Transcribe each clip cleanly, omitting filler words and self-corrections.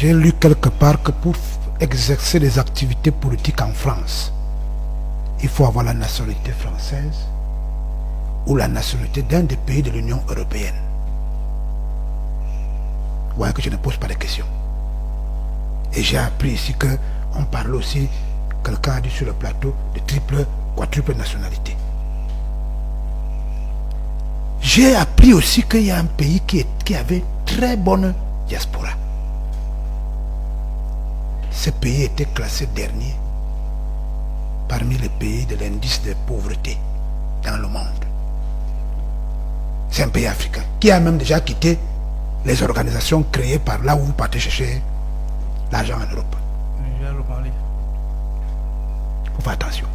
J'ai lu quelque part que pour exercer des activités politiques en France, il faut avoir la nationalité française ou la nationalité d'un des pays de l'Union européenne. Vous voyez que je ne pose pas de questions. Et j'ai appris ici qu'on parle aussi, quelqu'un a dit sur le plateau, de triple, quadruple nationalité. J'ai appris aussi qu'il y a un pays qui avait très bonne diaspora. Ce pays était classé dernier parmi les pays de l'indice de pauvreté dans le monde. C'est un pays africain qui a même déjà quitté les organisations créées par là où vous partez chercher l'argent en Europe. Je vais reparler. Il faut faire attention.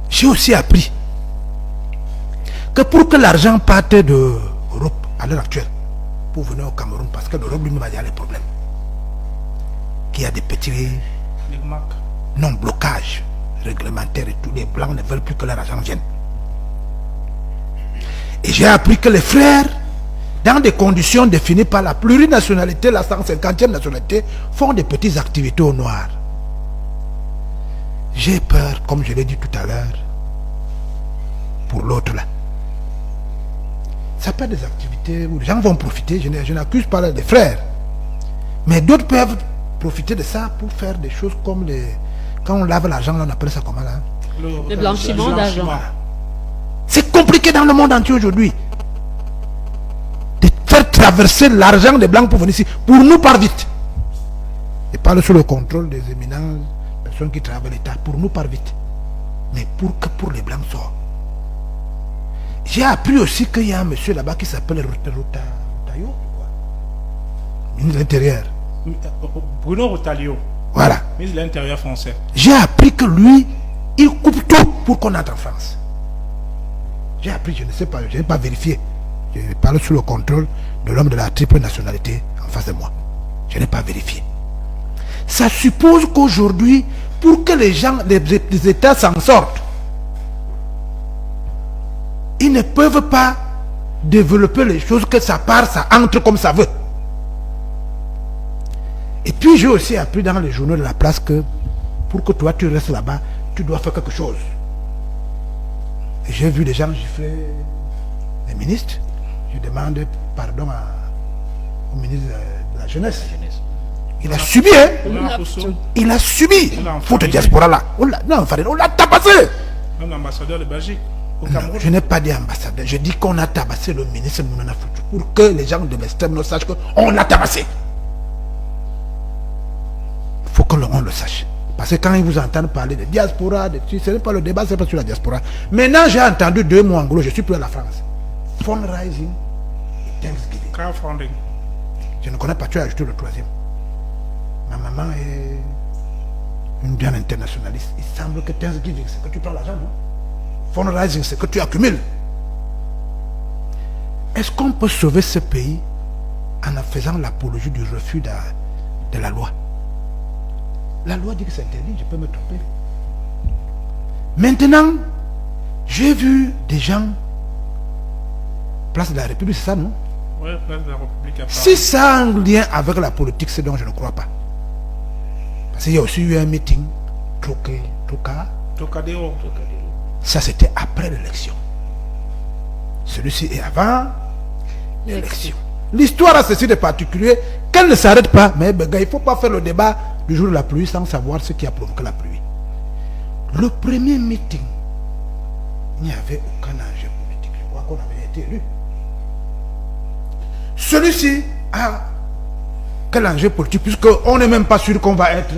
J'ai aussi appris que pour que l'argent parte d'Europe à l'heure actuelle, pour venir au Cameroun, parce que l'Europe lui-même a déjà les problèmes, qu'il y a des petits non-blocages réglementaires et tout, les Blancs ne veulent plus que leur argent vienne. Et j'ai appris que les frères, dans des conditions définies par la plurinationalité, la 150e nationalité, font des petites activités au noir. J'ai peur, comme je l'ai dit tout à l'heure, pour l'autre là. Ça peut être des activités où les gens vont profiter, je n'accuse pas les frères. Mais d'autres peuvent profiter de ça pour faire des choses comme les... Quand on lave l'argent, on appelle ça comment là? Le blanchiment d'argent. C'est compliqué dans le monde entier aujourd'hui. De faire traverser l'argent des Blancs pour venir ici. Pour nous, par vite. Et pas sous le contrôle des éminents, personnes qui travaillent l'État. Pour nous, par vite. Mais pour les Blancs sortent. J'ai appris aussi qu'il y a un monsieur là-bas qui s'appelle Rotaillot, ministre de l'Intérieur. Bruno Rotaillot. Voilà. Ministre de l'Intérieur français. J'ai appris que lui, il coupe tout pour qu'on entre en France. J'ai appris, je ne sais pas, je n'ai pas vérifié. Je parle sous le contrôle de l'homme de la triple nationalité en face de moi. Je n'ai pas vérifié. Ça suppose qu'aujourd'hui, pour que les gens, les États s'en sortent, ils ne peuvent pas développer les choses que ça part, ça entre comme ça veut. Et puis j'ai aussi appris dans les journaux de la place que pour que toi tu restes là-bas, tu dois faire quelque chose. Et j'ai vu des gens gifler les ministres. Je demande pardon au ministre de la Jeunesse. Il a subi, hein? Il a subi. Faute de diaspora là. Non, on l'a tabassé. Même l'ambassadeur de Belgique. Non, je n'ai pas dit ambassadeur. Je dis qu'on a tabassé le ministre Mounana Foutou pour que les gens de l'extrême ne sachent qu'on l'a tabassé. Il faut que l'on le sache. Parce que quand ils vous entendent parler de diaspora, ce n'est pas le débat, c'est pas sur la diaspora. Maintenant, j'ai entendu 2 mots anglo, je suis plus à la France. Fundraising et Thanksgiving. Crowdfunding. Je ne connais pas, tu as ajouté le 3e. Ma maman est une bien internationaliste. Il semble que Thanksgiving, c'est que tu prends l'argent, non? Fundraising, c'est que tu accumules. Est-ce qu'on peut sauver ce pays en faisant l'apologie du refus de la loi? La loi dit que c'est interdit, je peux me tromper. Maintenant, j'ai vu des gens, place de la République, c'est ça, non? Oui, place de la République. Si ça a un lien avec la politique, c'est donc je ne crois pas. Parce qu'il y a aussi eu un meeting, Trocadéro. Ça, c'était après l'élection. Celui-ci est avant l'élection. L'histoire a ceci de particulier qu'elle ne s'arrête pas. Mais il ne faut pas faire le débat du jour de la pluie sans savoir ce qui a provoqué la pluie. Le premier meeting, il n'y avait aucun enjeu politique. Je crois qu'on avait été élu. Celui-ci a quel enjeu politique puisqu'on n'est même pas sûr qu'on va être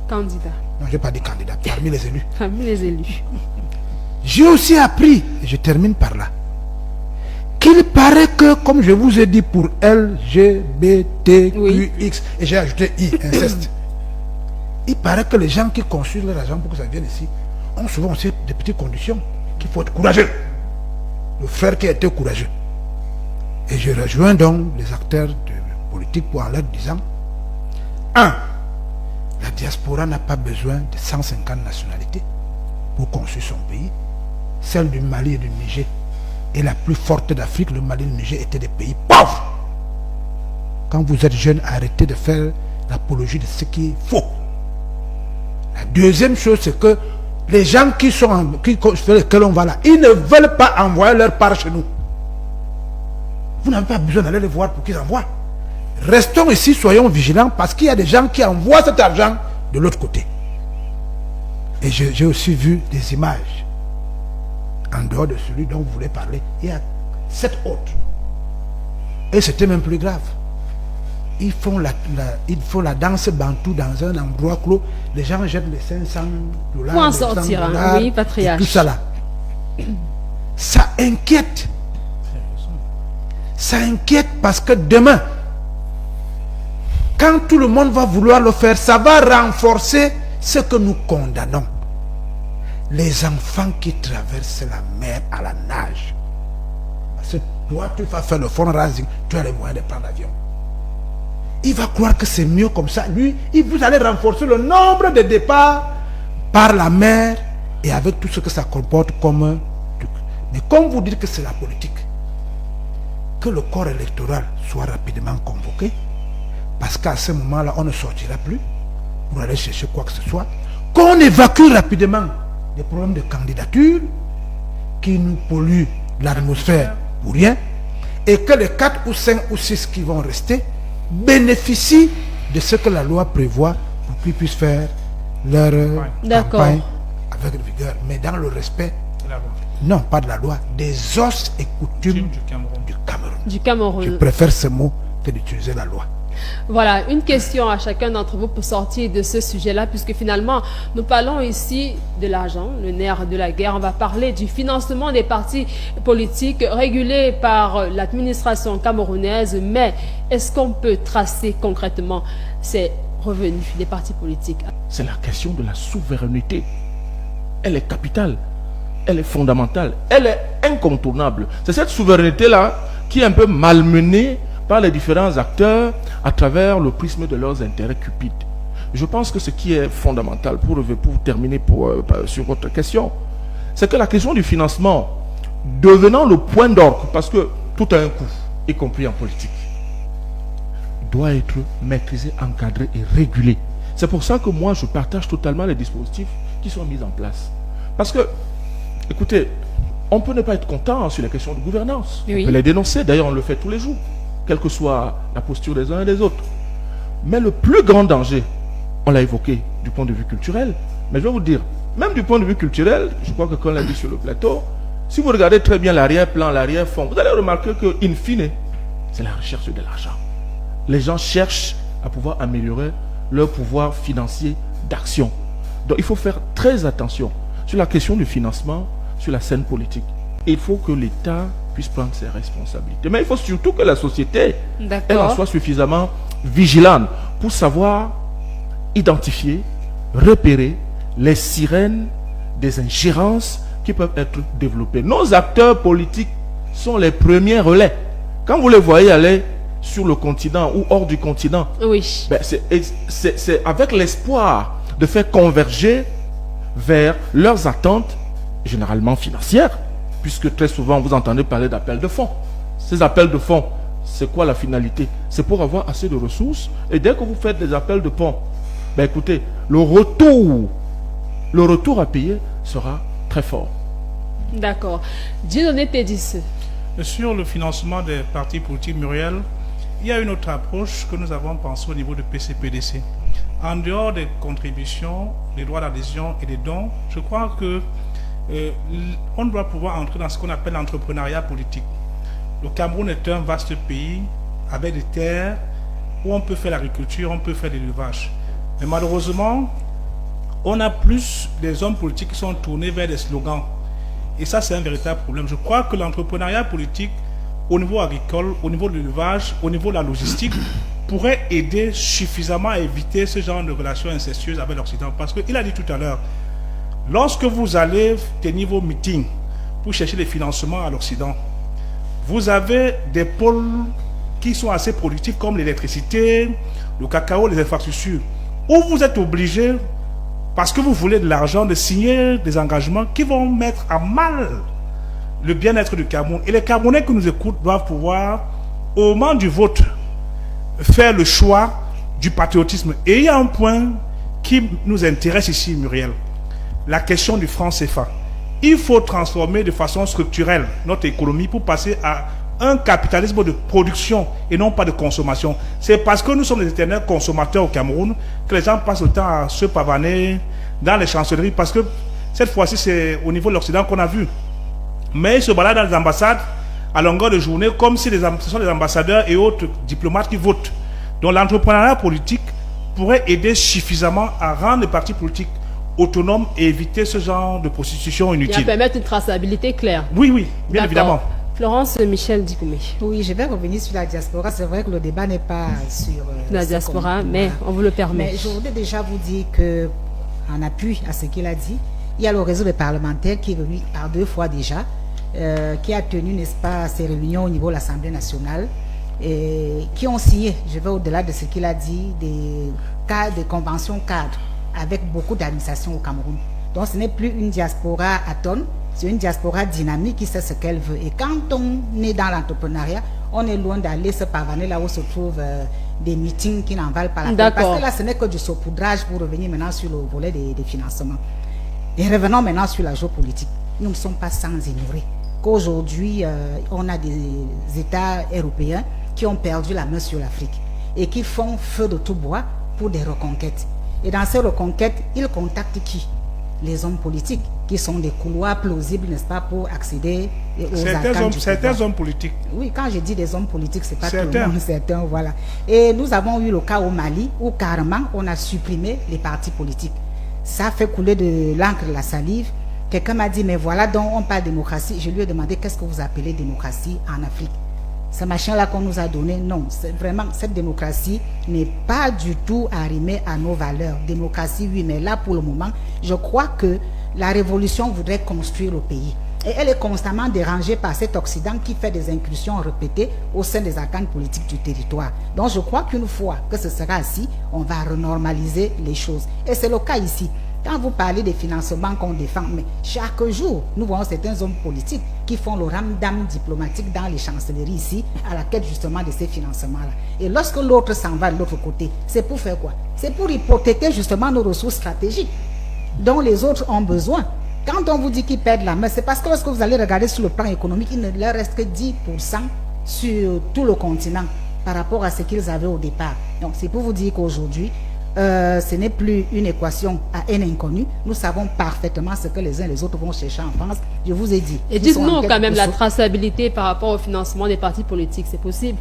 candidat. Non, je n'ai pas dit candidat, parmi les élus. Parmi les élus. J'ai aussi appris, et je termine par là, qu'il paraît que, comme je vous ai dit pour LGBTQX, et j'ai ajouté I, inceste, il paraît que les gens qui construisent leur argent pour que ça vienne ici ont souvent aussi des petites conditions qu'il faut être courageux. Le frère qui a été courageux. Et je rejoins donc les acteurs de politique pour en leur disant 1. La diaspora n'a pas besoin de 150 nationalités pour construire son pays. Celle du Mali et du Niger est la plus forte d'Afrique. Le Mali et le Niger étaient des pays pauvres. quand vous êtes jeune, arrêtez de faire l'apologie de ce qui est faux. La deuxième chose, c'est que les gens sur lesquels on va là, ils ne veulent pas envoyer leur part chez nous. Vous n'avez pas besoin d'aller les voir pour qu'ils envoient. Restons ici, soyons vigilants, parce qu'il y a des gens qui envoient cet argent de l'autre côté. Et j'ai aussi vu des images, en dehors de celui dont vous voulez parler. Il y a 7 autres. Et c'était même plus grave. Ils font la danse bantou dans un endroit clos. Les gens jettent les 500 $. Pour en sortir, hein, oui, patriarche. Tout ça là. Ça inquiète. Ça inquiète parce que demain, quand tout le monde va vouloir le faire, ça va renforcer ce que nous condamnons. Les enfants qui traversent la mer à la nage. Parce que toi, tu vas faire le fundraising, tu as les moyens de prendre l'avion. Il va croire que c'est mieux comme ça. Lui, vous allez renforcer le nombre de départs par la mer et avec tout ce que ça comporte comme truc. Mais comme vous dites que c'est la politique, que le corps électoral soit rapidement convoqué, parce qu'à ce moment-là, on ne sortira plus pour aller chercher quoi que ce soit, qu'on évacue rapidement des problèmes de candidature qui nous polluent l'atmosphère pour rien, et que les 4 ou 5 ou 6 qui vont rester bénéficient de ce que la loi prévoit pour qu'ils puissent faire leur campagne avec vigueur, mais dans le respect, non pas de la loi, des os et coutumes du Cameroun. Je préfère ce mot que d'utiliser la loi. Voilà, une question à chacun d'entre vous pour sortir de ce sujet-là, puisque finalement, nous parlons ici de l'argent, le nerf de la guerre. On va parler du financement des partis politiques régulés par l'administration camerounaise, mais est-ce qu'on peut tracer concrètement ces revenus des partis politiques? C'est la question de la souveraineté. Elle est capitale, elle est fondamentale, elle est incontournable. C'est cette souveraineté-là qui est un peu malmenée par les différents acteurs à travers le prisme de leurs intérêts cupides. Je pense que ce qui est fondamental, pour terminer sur votre question, c'est que la question du financement, devenant le point d'orgue, parce que tout a un coût, y compris en politique, doit être maîtrisé, encadré et régulé. C'est pour ça que moi, je partage totalement les dispositifs qui sont mis en place. Parce que, écoutez, on peut ne pas être content sur les questions de gouvernance. Oui. On peut les dénoncer, d'ailleurs on le fait tous les jours, quelle que soit la posture des uns et des autres. Mais le plus grand danger, on l'a évoqué du point de vue culturel, mais je vais vous dire, même du point de vue culturel, je crois que quand on l'a dit sur le plateau, si vous regardez très bien l'arrière-plan, l'arrière-fond, vous allez remarquer que, in fine, c'est la recherche de l'argent. Les gens cherchent à pouvoir améliorer leur pouvoir financier d'action. Donc il faut faire très attention sur la question du financement, sur la scène politique. Il faut que l'État puisse prendre ses responsabilités. Mais il faut surtout que la société, elle en soit suffisamment vigilante pour savoir identifier, repérer les sirènes des ingérences qui peuvent être développées. Nos acteurs politiques sont les premiers relais. Quand vous les voyez aller sur le continent ou hors du continent, oui, ben c'est avec l'espoir de faire converger vers leurs attentes, généralement financières, puisque très souvent vous entendez parler d'appels de fonds. Ces appels de fonds, c'est quoi la finalité? C'est pour avoir assez de ressources, et dès que vous faites des appels de fonds, ben écoutez, le retour à payer sera très fort. D'accord. Dieudonné Tédis. Sur le financement des partis politiques, Muriel, il y a une autre approche que nous avons pensée au niveau de PCPDC. En dehors des contributions, des droits d'adhésion et des dons, je crois que on doit pouvoir entrer dans ce qu'on appelle l'entrepreneuriat politique. Le Cameroun est un vaste pays avec des terres où on peut faire l'agriculture, on peut faire l'élevage. Mais malheureusement, on a plus des hommes politiques qui sont tournés vers des slogans. Et ça, c'est un véritable problème. Je crois que l'entrepreneuriat politique, au niveau agricole, au niveau de l'élevage, au niveau de la logistique, pourrait aider suffisamment à éviter ce genre de relations incestueuses avec l'Occident. Parce qu'il a dit tout à l'heure, lorsque vous allez tenir vos meetings pour chercher des financements à l'Occident, vous avez des pôles qui sont assez productifs comme l'électricité, le cacao, les infrastructures, où vous êtes obligé, parce que vous voulez de l'argent, de signer des engagements qui vont mettre à mal le bien-être du Cameroun. Et les Camerounais qui nous écoutent doivent pouvoir, au moment du vote, faire le choix du patriotisme. Et il y a un point qui nous intéresse ici, Muriel. La question du franc CFA. Il faut transformer de façon structurelle notre économie pour passer à un capitalisme de production et non pas de consommation. C'est parce que nous sommes des éternels consommateurs au Cameroun que les gens passent le temps à se pavaner dans les chancelleries, parce que cette fois-ci, c'est au niveau de l'Occident qu'on a vu. Mais ils se baladent dans les ambassades à longueur de journée comme si ce sont des ambassadeurs et autres diplomates qui votent. Donc l'entrepreneuriat politique pourrait aider suffisamment à rendre les partis politiques autonomes et éviter ce genre de prostitution inutile. Et à permettre une traçabilité claire. Oui, oui, bien évidemment. Florence Michel Dikoumé. Oui, je vais revenir sur la diaspora. C'est vrai que le débat n'est pas sur la diaspora, mais on vous le permet. Mais je voudrais déjà vous dire que, en appui à ce qu'il a dit, il y a le réseau des parlementaires qui est venu par 2 fois déjà, qui a tenu, n'est-ce pas, ses réunions au niveau de l'Assemblée nationale, et qui ont signé, je vais au-delà de ce qu'il a dit, des conventions cadres avec beaucoup d'administrations au Cameroun. Donc ce n'est plus une diaspora atone, c'est une diaspora dynamique qui sait ce qu'elle veut. Et quand on est dans l'entrepreneuriat, on est loin d'aller se pavaner là où se trouvent des meetings qui n'en valent pas la peine. Parce que là, ce n'est que du saupoudrage pour revenir maintenant sur le volet des financements. Et revenons maintenant sur la géopolitique. Nous ne sommes pas sans ignorer qu'aujourd'hui, on a des États européens qui ont perdu la main sur l'Afrique et qui font feu de tout bois pour des reconquêtes. Et dans ces reconquêtes, ils contactent qui? Les hommes politiques, qui sont des couloirs plausibles, n'est-ce pas, pour accéder aux arcanes du pouvoir. Certains hommes politiques. Oui, quand je dis des hommes politiques, c'est pas tout le monde, certains, voilà. Et nous avons eu le cas au Mali, où carrément, on a supprimé les partis politiques. Ça fait couler de l'encre de la salive. Quelqu'un m'a dit, mais voilà, donc on parle de démocratie. Je lui ai demandé, qu'est-ce que vous appelez démocratie en Afrique? Ce machin-là qu'on nous a donné, non. Vraiment, cette démocratie n'est pas du tout arrimée à nos valeurs. Démocratie, oui, mais là, pour le moment, je crois que la révolution voudrait construire le pays. Et elle est constamment dérangée par cet Occident qui fait des incursions répétées au sein des arcanes politiques du territoire. Donc, je crois qu'une fois que ce sera ainsi, on va renormaliser les choses. Et c'est le cas ici. Quand vous parlez des financements qu'on défend, mais chaque jour, nous voyons certains hommes politiques qui font le ramdam diplomatique dans les chancelleries ici, à la quête justement de ces financements-là. Et lorsque l'autre s'en va de l'autre côté, c'est pour faire quoi? C'est pour hypothéquer justement nos ressources stratégiques dont les autres ont besoin. Quand on vous dit qu'ils perdent la main, c'est parce que lorsque vous allez regarder sur le plan économique, il ne leur reste que 10% sur tout le continent par rapport à ce qu'ils avaient au départ. Donc c'est pour vous dire qu'aujourd'hui, ce n'est plus une équation à n inconnue. Nous savons parfaitement ce que les uns et les autres vont chercher en France. Je vous ai dit. Et dites-nous quand même la traçabilité par rapport au financement des partis politiques, c'est possible?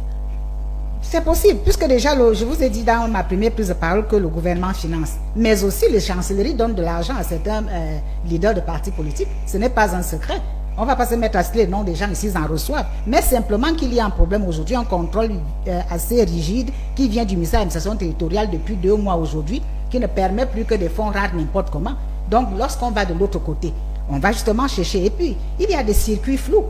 C'est possible, puisque déjà, je vous ai dit dans ma première prise de parole que le gouvernement finance, mais aussi les chancelleries donnent de l'argent à certains leaders de partis politiques. Ce n'est pas un secret. On ne va pas se mettre à citer les noms des gens ici, ils en reçoivent. Mais simplement qu'il y a un problème aujourd'hui, un contrôle assez rigide qui vient du ministère de l'administration territoriale depuis 2 mois aujourd'hui, qui ne permet plus que des fonds rares n'importe comment. Donc, lorsqu'on va de l'autre côté, on va justement chercher. Et puis, il y a des circuits flous.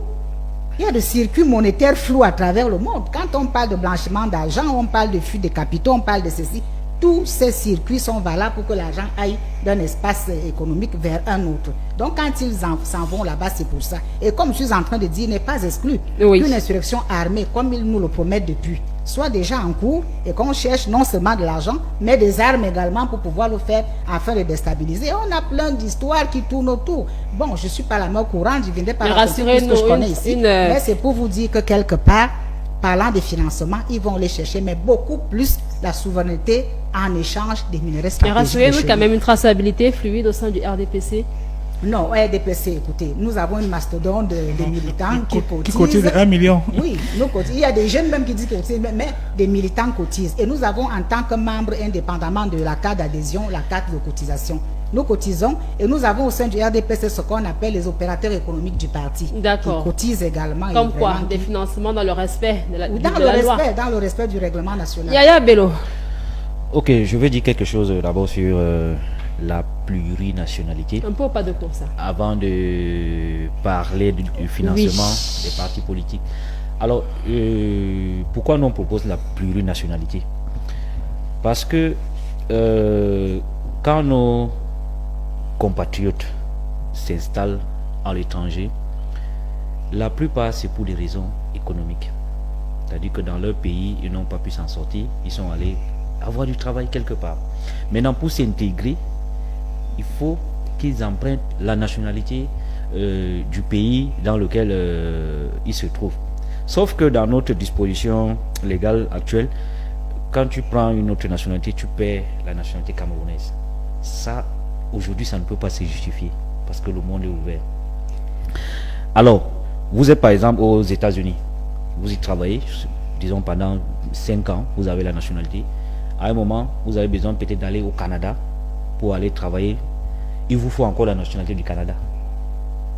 Il y a des circuits monétaires flous à travers le monde. Quand on parle de blanchiment d'argent, on parle de fuite des capitaux, on parle de ceci. Tous ces circuits sont valables pour que l'argent aille d'un espace économique vers un autre. Donc, quand ils s'en vont là-bas, c'est pour ça. Et comme je suis en train de dire, il n'est pas exclu qu'une insurrection armée, comme ils nous le promettent depuis, soit déjà en cours et qu'on cherche non seulement de l'argent, mais des armes également pour pouvoir le faire afin de déstabiliser. On a plein d'histoires qui tournent autour. Bon, je ne suis pas la main courante, je ne viendrai pas raconter tout ce que je connais ici, mais c'est pour vous dire que quelque part, parlant des financements, ils vont les chercher, mais beaucoup plus la souveraineté en échange des minerais stratégiques. Mais rassurez-nous quand même une traçabilité fluide au sein du RDPC. Non, RDPC, écoutez, nous avons une mastodonte de militants qui cotisent 1 million. Oui, nous cotisons. Il y a des jeunes même qui disent qu'ils cotisent, mais des militants cotisent. Et nous avons en tant que membres, indépendamment de la carte d'adhésion, la carte de cotisation. Nous cotisons et nous avons au sein du RDPC ce qu'on appelle les opérateurs économiques du parti. D'accord. Qui cotisent également. Comme quoi? Des financements dans le respect de la, loi. Dans le respect du règlement national. Yaya Bello. Ok, je veux dire quelque chose d'abord sur la plurinationalité. Un peu ou pas de pour ça. Avant de parler du financement des partis politiques. Alors, pourquoi nous on propose la plurinationalité? Parce que quand nos compatriotes s'installent à l'étranger, la plupart c'est pour des raisons économiques. C'est-à-dire que dans leur pays, ils n'ont pas pu s'en sortir. Ils sont allés avoir du travail quelque part. Maintenant, pour s'intégrer, il faut qu'ils empruntent la nationalité du pays dans lequel ils se trouvent. Sauf que dans notre disposition légale actuelle, quand tu prends une autre nationalité, tu perds la nationalité camerounaise. Ça, aujourd'hui, ça ne peut pas se justifier parce que le monde est ouvert. Alors, vous êtes par exemple aux États-Unis, vous y travaillez, disons pendant 5 ans, vous avez la nationalité. À un moment, vous avez besoin peut-être d'aller au Canada pour aller travailler. Il vous faut encore la nationalité du Canada.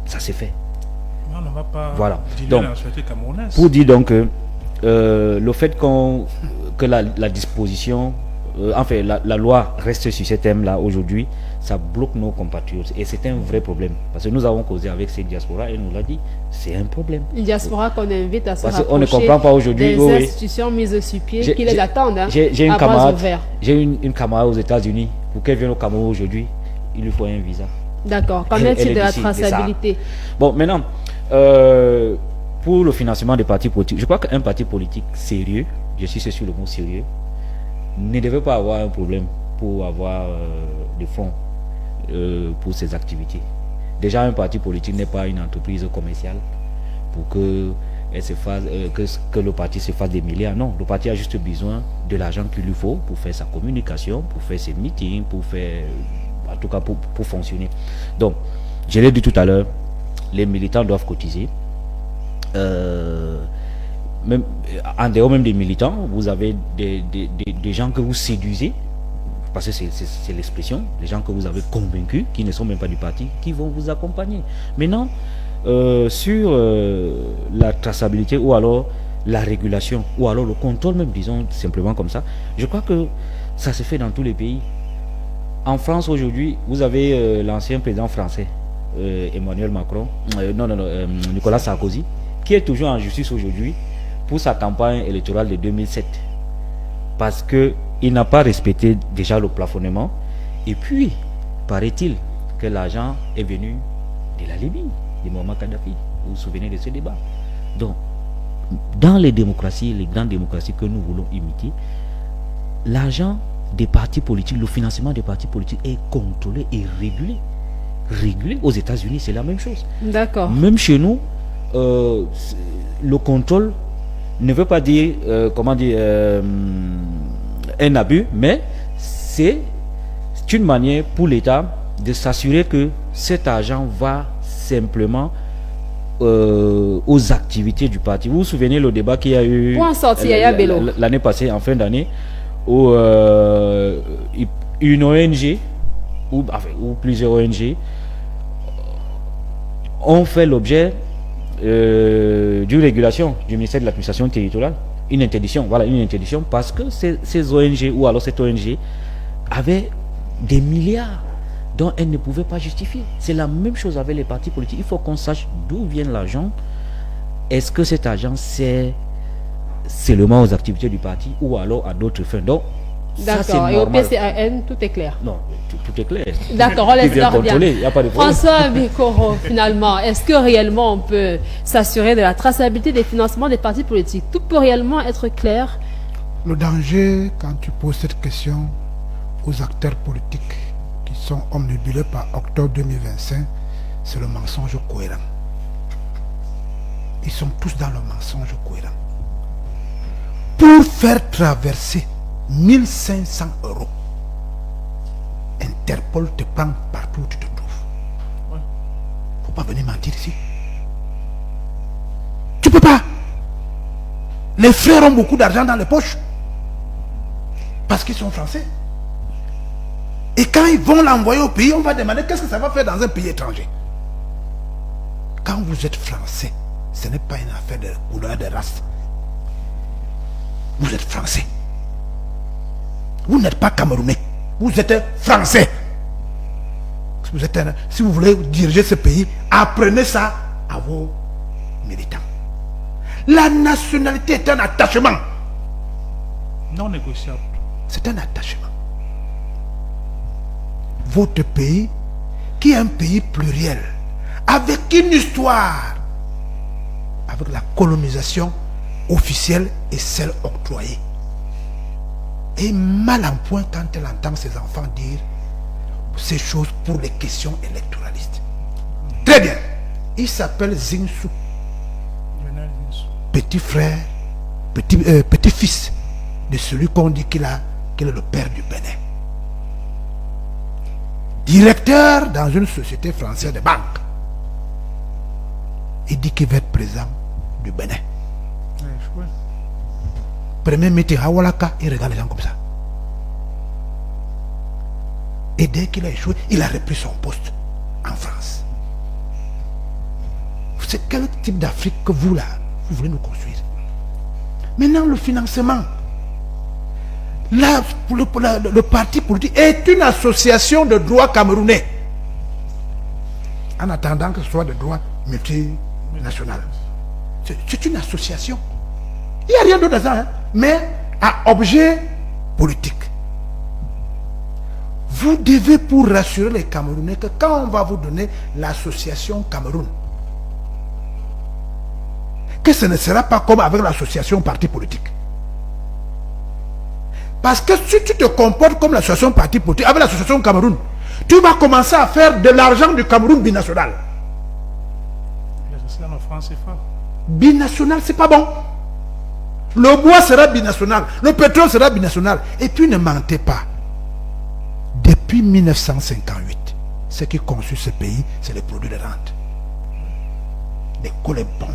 Ça c'est fait. On ne va pas dire la nationalité camerounaise. Pour dire donc que le fait que la disposition, enfin la loi reste sur ce thème-là aujourd'hui, ça bloque nos compatriotes. Et c'est un vrai problème. Parce que nous avons causé avec ces diasporas et nous l'a dit, c'est un problème. Une diaspora qu'on invite à se Parce rapprocher qu'on ne comprend pas aujourd'hui des institutions mises sur pied qui les attendent j'ai à bras ouverts. J'ai une camarade aux États-Unis. Pour qu'elle vienne au Cameroun aujourd'hui, il lui faut un visa. D'accord. Qu'en est-il de la traçabilité? Bon, maintenant, pour le financement des partis politiques, je crois qu'un parti politique sérieux, je suis sur le mot sérieux, ne devait pas avoir un problème pour avoir des fonds pour ses activités. Déjà, un parti politique n'est pas une entreprise commerciale pour que le parti se fasse des milliards. Non, le parti a juste besoin de l'argent qu'il lui faut pour faire sa communication, pour faire ses meetings, pour faire, en tout cas pour fonctionner. Donc, je l'ai dit tout à l'heure, les militants doivent cotiser. Même, en dehors même des militants, vous avez des gens que vous séduisez, parce que c'est l'expression, les gens que vous avez convaincus, qui ne sont même pas du parti, qui vont vous accompagner. Maintenant, sur la traçabilité ou alors la régulation ou alors le contrôle même, disons simplement comme ça, je crois que ça se fait dans tous les pays. En France aujourd'hui, vous avez l'ancien président français, Emmanuel Macron, Nicolas Sarkozy, qui est toujours en justice aujourd'hui pour sa campagne électorale de 2007. Parce qu'il n'a pas respecté déjà le plafonnement. Et puis, paraît-il que l'argent est venu de la Libye, de Muammar Kadhafi. Vous vous souvenez de ce débat? Donc, dans les démocraties, les grandes démocraties que nous voulons imiter, l'argent des partis politiques, le financement des partis politiques est contrôlé et régulé. Régulé. Aux États-Unis, c'est la même chose. D'accord. Même chez nous, le contrôle ne veut pas dire, un abus, mais c'est une manière pour l'État de s'assurer que cet argent va simplement aux activités du parti. Vous vous souvenez le débat qu'il y a eu l'année passée, en fin d'année, où une ONG ou plusieurs ONG ont fait l'objet d'une régulation du ministère de l'administration territoriale, une interdiction, parce que ces ONG ou alors cette ONG avait des milliards dont elle ne pouvait pas justifier. C'est la même chose avec les partis politiques. Il faut qu'on sache d'où vient l'argent. Est-ce que cet argent sert seulement aux activités du parti ou alors à d'autres fins? Donc, d'accord. Et au PCAN, tout est clair. Non, tout est clair. D'accord, on laisse leur bien. Il n'y a pas de problème. François Bikoro, finalement, est-ce que réellement on peut s'assurer de la traçabilité des financements des partis politiques? Tout peut réellement être clair? Le danger, quand tu poses cette question aux acteurs politiques qui sont omnibulés par octobre 2025, c'est le mensonge cohérent. Ils sont tous dans le mensonge cohérent. Pour faire traverser 1500 €, Interpol te prend partout où tu te trouves. Ouais. Faut pas venir mentir ici. Tu peux pas. Les frères ont beaucoup d'argent dans les poches parce qu'ils sont français. Et quand ils vont l'envoyer au pays, on va demander qu'est-ce que ça va faire dans un pays étranger. Quand vous êtes français, ce n'est pas une affaire de couleur de race. Vous êtes français. Vous n'êtes pas camerounais. Vous êtes français. Si vous voulez diriger ce pays, apprenez ça à vos militants. La nationalité est un attachement. Non négociable. C'est un attachement. Votre pays, qui est un pays pluriel, avec une histoire, avec la colonisation, officielle et celle octroyée. Et mal en point quand elle entend ses enfants dire ces choses pour les questions électoralistes. Très bien. Il s'appelle Zinsou. Petit frère, petit-fils de celui qu'on dit qu'il est le père du Bénin. Directeur dans une société française de banque. Il dit qu'il va être président du Bénin. Premier meeting à Walaka, il regarde les gens comme ça. Et dès qu'il a échoué, il a repris son poste en France. C'est quel type d'Afrique que vous voulez nous construire? Maintenant, le financement. Là, le parti politique est une association de droit camerounais. En attendant que ce soit de droit multinational. C'est une association. Il n'y a rien d'autre dans ça, hein, mais à objet politique. Vous devez pour rassurer les Camerounais que quand on va vous donner l'association Cameroun, que ce ne sera pas comme avec l'association parti politique. Parce que si tu te comportes comme l'association parti politique, avec l'association Cameroun, tu vas commencer à faire de l'argent du Cameroun binational. Binational, c'est pas bon. Le bois sera binational, le pétrole sera binational. Et puis ne mentez pas. Depuis 1958, ce qui conçut ce pays, c'est les produits de rente. L'école est bonne.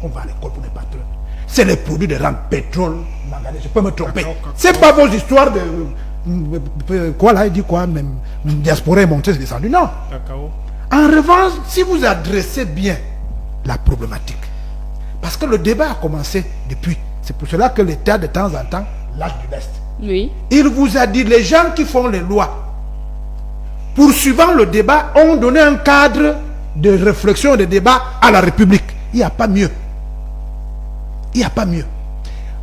On va à l'école pour les patrons. C'est les produits de rente, pétrole, manganèse, je peux me tromper. C'est pas vos histoires de quoi là, il dit quoi, même diaspora est montée, c'est descendu. Non. En revanche, si vous adressez bien la problématique, parce que le débat a commencé depuis, c'est pour cela que l'État de temps en temps lâche du lest. Oui. Il vous a dit, les gens qui font les lois, poursuivant le débat, ont donné un cadre de réflexion et de débat à la République. Il n'y a pas mieux. Il n'y a pas mieux.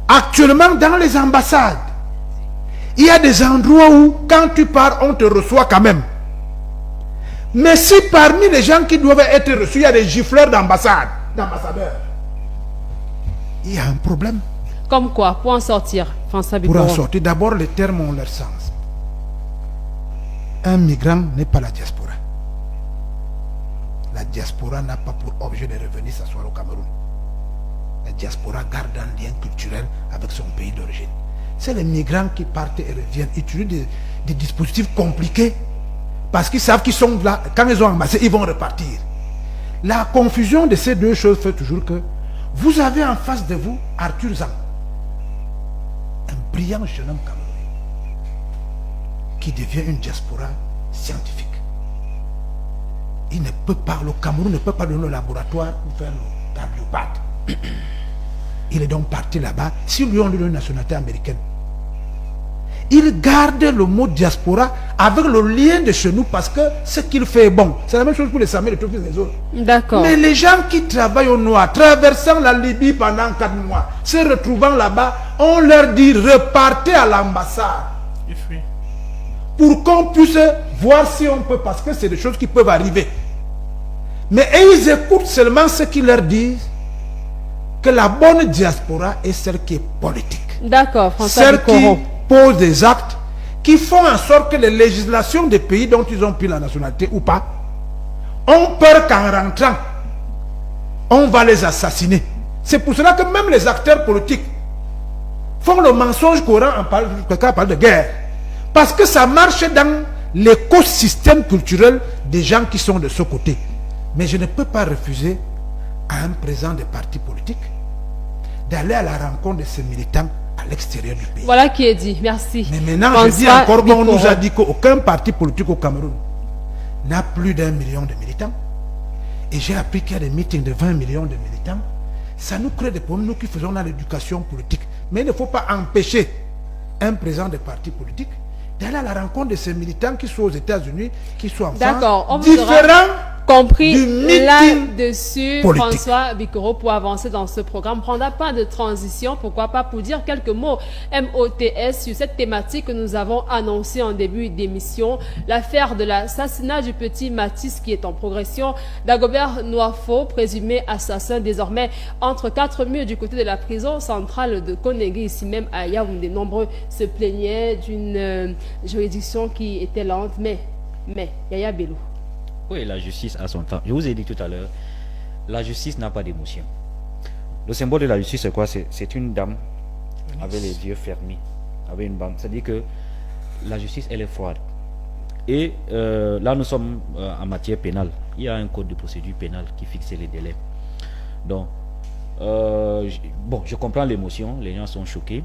Actuellement, dans les ambassades, il y a des endroits où, quand tu pars, on te reçoit quand même. Mais si parmi les gens qui doivent être reçus, il y a des gifleurs d'ambassade, d'ambassadeurs, il y a un problème. Comme quoi? Pour en sortir, François Pour Bikoro. en sortir, d'abord, les termes ont leur sens. Un migrant n'est pas la diaspora. La diaspora n'a pas pour objet de revenir s'asseoir au Cameroun. La diaspora garde un lien culturel avec son pays d'origine. C'est les migrants qui partent et reviennent, utilisent des dispositifs compliqués parce qu'ils savent qu'ils sont là. Quand ils ont amassé, ils vont repartir. La confusion de ces deux choses fait toujours que vous avez en face de vous Arthur Zang, un brillant jeune homme camerounais qui devient une diaspora scientifique. Il ne peut pas, le Cameroun ne peut pas donner le laboratoire pour faire le cardiopathe. Il est donc parti là-bas. S'ils lui ont donné une nationalité américaine, il garde le mot diaspora avec le lien de chez nous parce que ce qu'il fait est bon. C'est la même chose pour les Samuel et tous les autres. D'accord. Mais les gens qui travaillent au noir, traversant la Libye pendant 4 mois, se retrouvant là-bas, on leur dit repartez à l'ambassade. Pour qu'on puisse voir si on peut, parce que c'est des choses qui peuvent arriver. Mais ils écoutent seulement ce qu'ils leur disent, que la bonne diaspora est celle qui est politique. D'accord, François Celle Bikoro. qui pose des actes qui font en sorte que les législations des pays dont ils ont pris la nationalité ou pas ont peur qu'en rentrant, on va les assassiner. C'est pour cela que même les acteurs politiques font le mensonge courant en parlant de guerre. Parce que ça marche dans l'écosystème culturel des gens qui sont de ce côté. Mais je ne peux pas refuser à un président des partis politiques d'aller à la rencontre de ces militants à l'extérieur du pays. Voilà qui est dit. Merci. Mais maintenant, François je dis encore, on nous Bikoro. a dit qu'aucun parti politique au Cameroun n'a plus d'1 million de militants. Et j'ai appris qu'il y a des meetings de 20 millions de militants. Ça nous crée des problèmes, nous qui faisons dans l'éducation politique. Mais il ne faut pas empêcher un président des partis politiques d'aller à la rencontre de ces militants qui sont aux États-Unis, qui sont en France, D'accord, on vous différents compris du meeting là-dessus, politique. François Bikoro, pour avancer dans ce programme. Prendra pas de transition, pourquoi pas, pour dire quelques mots MOTS sur cette thématique que nous avons annoncée en début d'émission, l'affaire de l'assassinat du petit Mathis qui est en progression, Dagobert Noafo, présumé assassin désormais entre quatre murs du côté de la prison centrale de Konegui, ici même à Yaoundé. Nombreux se plaignaient d'une juridiction qui était lente, mais Yaya Bello. Oui, la justice a son temps. Je vous ai dit tout à l'heure, la justice n'a pas d'émotion. Le symbole de la justice, c'est quoi? C'est une dame avec les yeux fermés, avec une bande. C'est-à-dire que la justice, elle est froide. Et là, nous sommes en matière pénale. Il y a un code de procédure pénale qui fixe les délais. Donc, bon, je comprends l'émotion. Les gens sont choqués.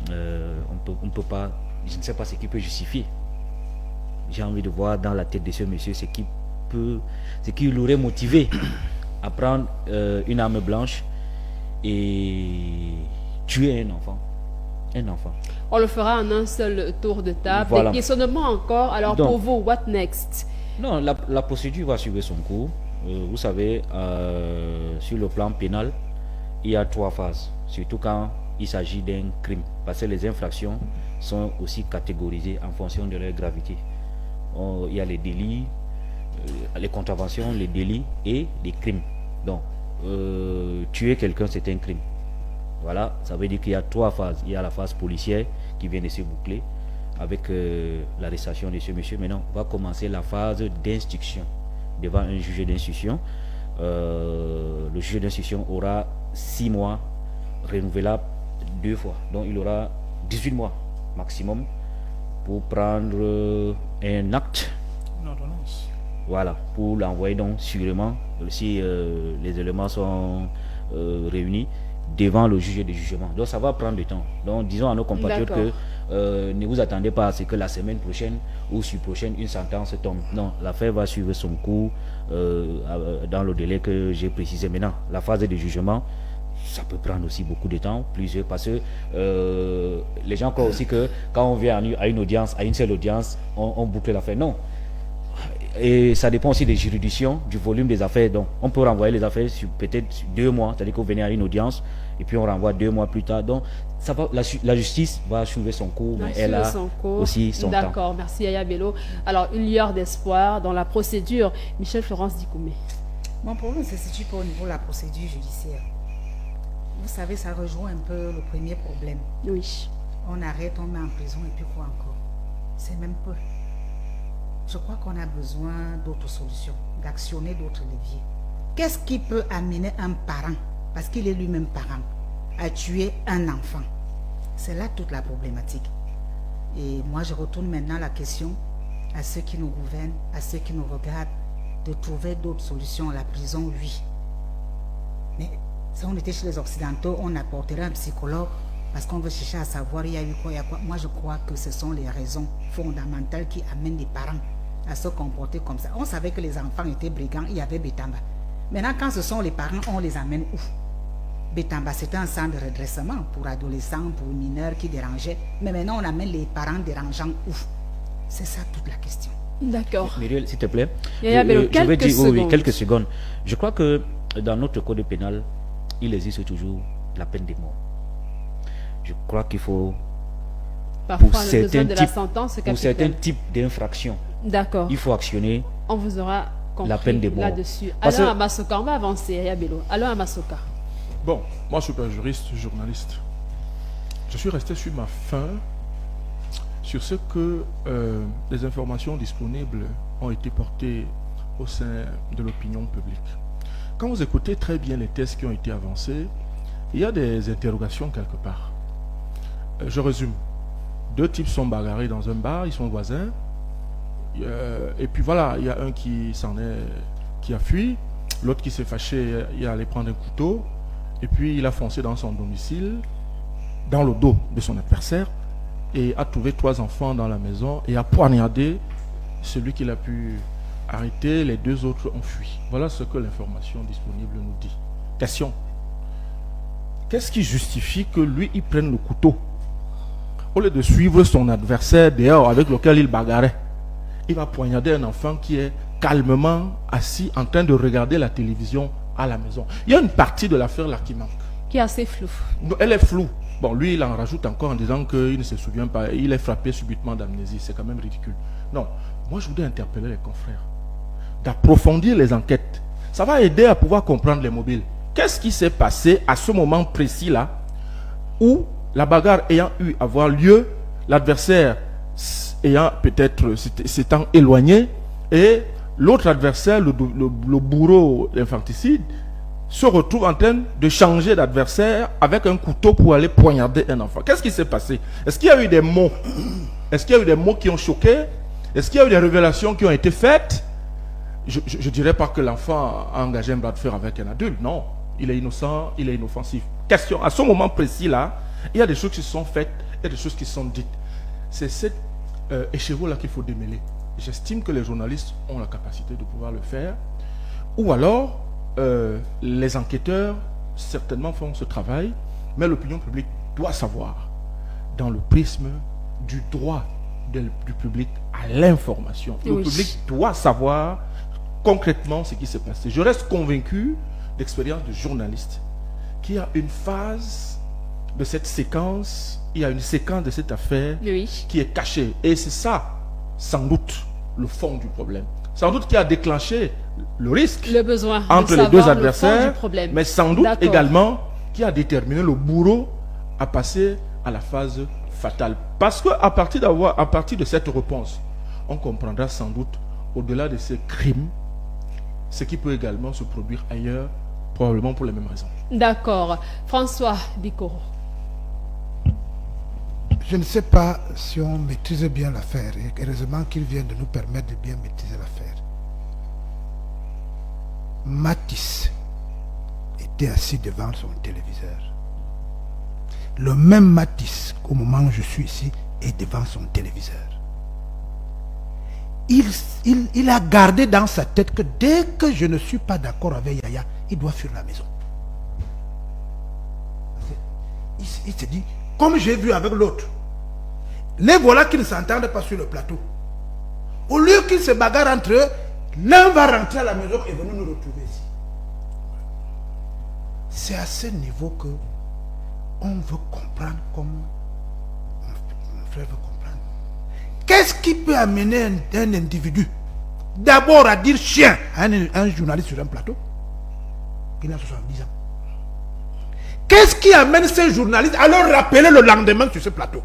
On peut pas, je ne sais pas ce qui peut justifier. J'ai envie de voir dans la tête de ce monsieur ce qui l'aurait motivé à prendre une arme blanche et tuer un enfant. On le fera en un seul tour de table. Voilà. Des questionnements encore. Alors Donc, pour vous, what next? Non, la procédure va suivre son cours. Vous savez, sur le plan pénal, il y a 3 phases, surtout quand il s'agit d'un crime, parce que les infractions sont aussi catégorisées en fonction de leur gravité. Il y a les délits, les contraventions, les délits et les crimes. Donc, tuer quelqu'un, c'est un crime. Voilà, ça veut dire qu'il y a 3 phases. Il y a la phase policière qui vient de se boucler avec l'arrestation de ce monsieur. Maintenant, on va commencer la phase d'instruction devant un juge d'instruction. Le juge d'instruction aura 6 mois renouvelable 2 fois. Donc, il aura 18 mois maximum pour prendre un acte. Une ordonnance. Voilà, pour l'envoyer donc sûrement, si les éléments sont réunis, devant le juge de jugement. Donc ça va prendre du temps. Donc disons à nos compatriotes que ne vous attendez pas à ce que la semaine prochaine ou sur prochaine une sentence tombe. Non, l'affaire va suivre son cours dans le délai que j'ai précisé. Maintenant, la phase de jugement, ça peut prendre aussi beaucoup de temps, plusieurs, parce que les gens croient aussi que quand on vient à une audience, à une seule audience, on boucle l'affaire. Non. Et ça dépend aussi des juridictions, du volume des affaires. Donc, on peut renvoyer les affaires sur peut-être 2 mois, c'est-à-dire que vous venez à une audience et puis on renvoie 2 mois plus tard. Donc, ça va, la justice va suivre son cours, mais elle a aussi son temps. D'accord, merci Yaya Bello. Alors, une lueur d'espoir dans la procédure. Michel Florence Dikoumé. Mon problème se situe pas au niveau de la procédure judiciaire. Vous savez, ça rejoint un peu le premier problème. Oui. On arrête, on met en prison et puis quoi encore? C'est même peu. Je crois qu'on a besoin d'autres solutions, d'actionner d'autres leviers. Qu'est-ce qui peut amener un parent, parce qu'il est lui-même parent, à tuer un enfant? C'est là toute la problématique. Et moi, je retourne maintenant la question à ceux qui nous gouvernent, à ceux qui nous regardent, de trouver d'autres solutions. La prison, oui. Mais si on était chez les Occidentaux, on apporterait un psychologue parce qu'on veut chercher à savoir il y a eu quoi, il y a quoi. Moi, je crois que ce sont les raisons fondamentales qui amènent les parents à se comporter comme ça. On savait que les enfants étaient brigands, il y avait Bétamba. Maintenant, quand ce sont les parents, on les amène où? Bétamba, c'était un centre de redressement pour adolescents, pour mineurs qui dérangeaient. Mais maintenant, on amène les parents dérangeants où? C'est ça toute la question. D'accord. Muriel, s'il te plaît. Je vais dire oui, quelques secondes. Je crois que dans notre code pénal, il existe toujours la peine de mort. Je crois qu'il faut, parfois, pour certains types d'infractions, d'accord, il faut actionner. On vous aura compris la peine de mort là-dessus. Alors, Amasoka, on va avancer, Yaya Bello. Alors, Amasoka. Bon, moi, je suis pas juriste, journaliste. Je suis resté sur ma faim, sur ce que les informations disponibles ont été portées au sein de l'opinion publique. Quand vous écoutez très bien les thèses qui ont été avancées, il y a des interrogations quelque part. Je résume. 2 types sont bagarrés dans un bar, ils sont voisins. Et puis voilà, il y a un qui a fui, l'autre qui s'est fâché, il est allé prendre un couteau, et puis il a foncé dans son domicile, dans le dos de son adversaire, et a trouvé 3 enfants dans la maison, et a poignardé celui qu'il a pu arrêter, les 2 autres ont fui. Voilà ce que l'information disponible nous dit. Question. Qu'est-ce qui justifie que lui, il prenne le couteau au lieu de suivre son adversaire dehors avec lequel il bagarrait? Il va poignarder un enfant qui est calmement assis en train de regarder la télévision à la maison. Il y a une partie de l'affaire là qui manque. Qui est assez floue. Elle est floue. Bon, lui, il en rajoute encore en disant qu'il ne se souvient pas. Il est frappé subitement d'amnésie. C'est quand même ridicule. Non, moi, je voudrais interpeller les confrères d'approfondir les enquêtes. Ça va aider à pouvoir comprendre les mobiles. Qu'est-ce qui s'est passé à ce moment précis-là où la bagarre ayant eu à avoir lieu, l'adversaire ayant peut-être s'étant éloigné et l'autre adversaire, le bourreau infanticide, se retrouve en train de changer d'adversaire avec un couteau pour aller poignarder un enfant. Qu'est-ce qui s'est passé? Est-ce qu'il y a eu des mots? Est-ce qu'il y a eu des mots qui ont choqué? Est-ce qu'il y a eu des révélations qui ont été faites? Je ne dirais pas que l'enfant a engagé un bras de fer avec un adulte. Non, il est innocent, il est inoffensif. Question, à ce moment précis-là, il y a des choses qui sont faites, il y a des choses qui sont dites. C'est cet écheveau-là qu'il faut démêler. J'estime que les journalistes ont la capacité de pouvoir le faire. Ou alors, les enquêteurs certainement font ce travail, mais l'opinion publique doit savoir, dans le prisme du droit du public à l'information. Le public doit savoir concrètement ce qui s'est passé. Je reste convaincu d'expérience de journaliste qu'il y a une phase de cette séquence, il y a une séquence de cette affaire qui est cachée. Et c'est ça, sans doute, le fond du problème. Sans doute qui a déclenché le risque, le besoin entre les deux adversaires, mais sans doute D'accord. également qui a déterminé le bourreau à passer à la phase fatale. Parce qu'à partir de cette réponse, on comprendra sans doute, au-delà de ces crimes, ce qui peut également se produire ailleurs, probablement pour les mêmes raisons. D'accord. François Dikoro. Je ne sais pas si on maîtrise bien l'affaire. Et heureusement qu'il vient de nous permettre de bien maîtriser l'affaire. Matisse était assis devant son téléviseur. Le même Matisse, au moment où je suis ici, est devant son téléviseur. Il a gardé dans sa tête que dès que je ne suis pas d'accord avec Yaya, il doit fuir la maison. Il se dit, comme j'ai vu avec l'autre, les voilà qui ne s'entendent pas sur le plateau. Au lieu qu'ils se bagarrent entre eux, l'un va rentrer à la maison et venir nous retrouver ici. C'est à ce niveau que on veut comprendre comme mon frère veut comprendre. Qu'est-ce qui peut amener un individu d'abord à dire chien à un journaliste sur un plateau? Il a 70 ans. Qu'est-ce qui amène ces journalistes à leur rappeler le lendemain sur ce plateau?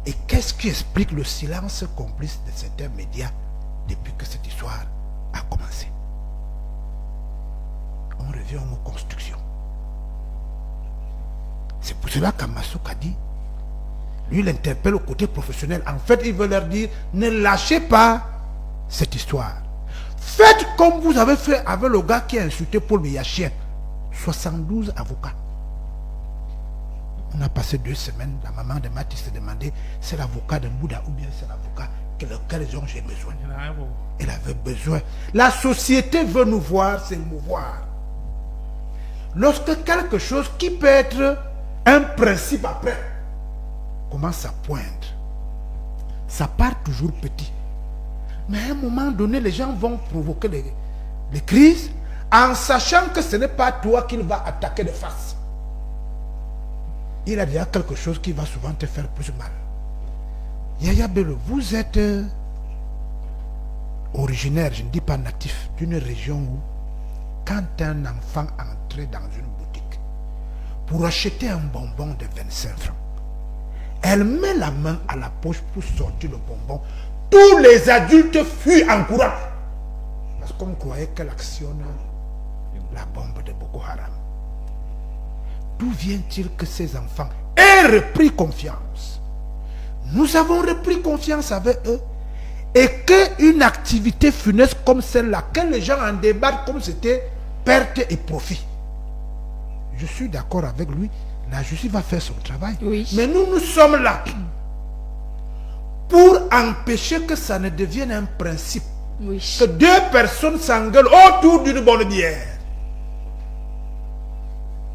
Et qu'est-ce qui explique le silence complice de certains médias depuis que cette histoire a commencé? On revient aux mots construction. C'est pour cela qu'Amasouk a dit, lui il interpelle au côté professionnel. En fait, il veut leur dire, ne lâchez pas cette histoire. Faites comme vous avez fait avec le gars qui a insulté Paul Meyachien. 72 avocats. On a passé 2 semaines, la maman de Matisse s'est demandé, c'est l'avocat de Mbouda ou bien c'est l'avocat lequel j'ai besoin. Elle avait besoin. La société veut nous voir, s'émouvoir. Lorsque quelque chose qui peut être un principe après commence à poindre, ça part toujours petit. Mais à un moment donné, les gens vont provoquer les crises en sachant que ce n'est pas toi qu'il va attaquer de face. Il a déjà quelque chose qui va souvent te faire plus mal. Yaya Bello, vous êtes originaire, je ne dis pas natif, d'une région où quand un enfant entrait dans une boutique pour acheter un bonbon de 25 francs, elle met la main à la poche pour sortir le bonbon. Tous les adultes fuient en courant. Parce qu'on croyait qu'elle actionne la bombe de Boko Haram. D'où vient-il que ces enfants aient repris confiance? Nous avons repris confiance avec eux. Et qu'une activité funeste comme celle-là, que les gens en débattent comme c'était perte et profit. Je suis d'accord avec lui. La justice va faire son travail. Oui. Mais nous sommes là pour empêcher que ça ne devienne un principe. Oui. Que 2 personnes s'engueulent autour d'une bonne bière.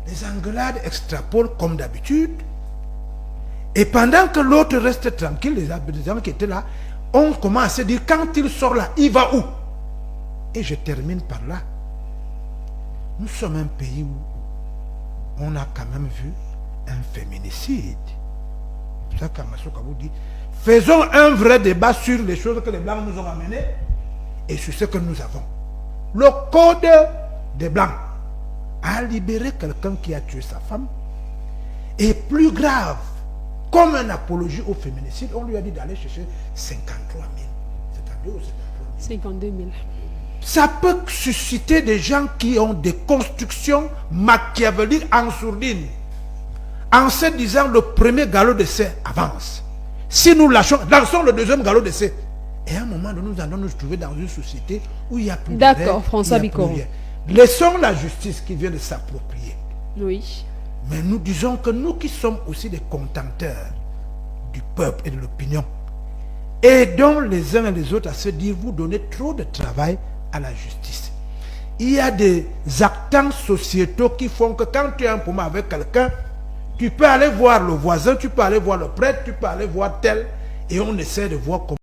Les engueulades extrapolent comme d'habitude. Et pendant que l'autre reste tranquille, les gens qui étaient là on commence à se dire, quand il sort là, il va où? Et je termine par là. Nous sommes un pays où on a quand même vu un féminicide. C'est ça qu'Amasoka vous dit. Faisons un vrai débat sur les choses que les Blancs nous ont amenées et sur ce que nous avons. Le code des Blancs a libéré quelqu'un qui a tué sa femme. Et plus grave, comme une apologie au féminicide, on lui a dit d'aller chercher 53 000. C'est-à-dire 52 000. Ça peut susciter des gens qui ont des constructions machiavéliques en sourdine. En se disant, le premier galop d'essai avance. Si nous lâchons, lançons le deuxième galop d'essai. Et à un moment donné, nous allons nous trouver dans une société où il n'y a plus de règles. D'accord, François Bicot. Laissons la justice qui vient de s'approprier. Oui. Mais nous disons que nous qui sommes aussi des contenteurs du peuple et de l'opinion, aidons les uns et les autres à se dire, vous donnez trop de travail à la justice. Il y a des actants sociétaux qui font que quand tu as un problème avec quelqu'un, tu peux aller voir le voisin, tu peux aller voir le prêtre, tu peux aller voir tel, et on essaie de voir comment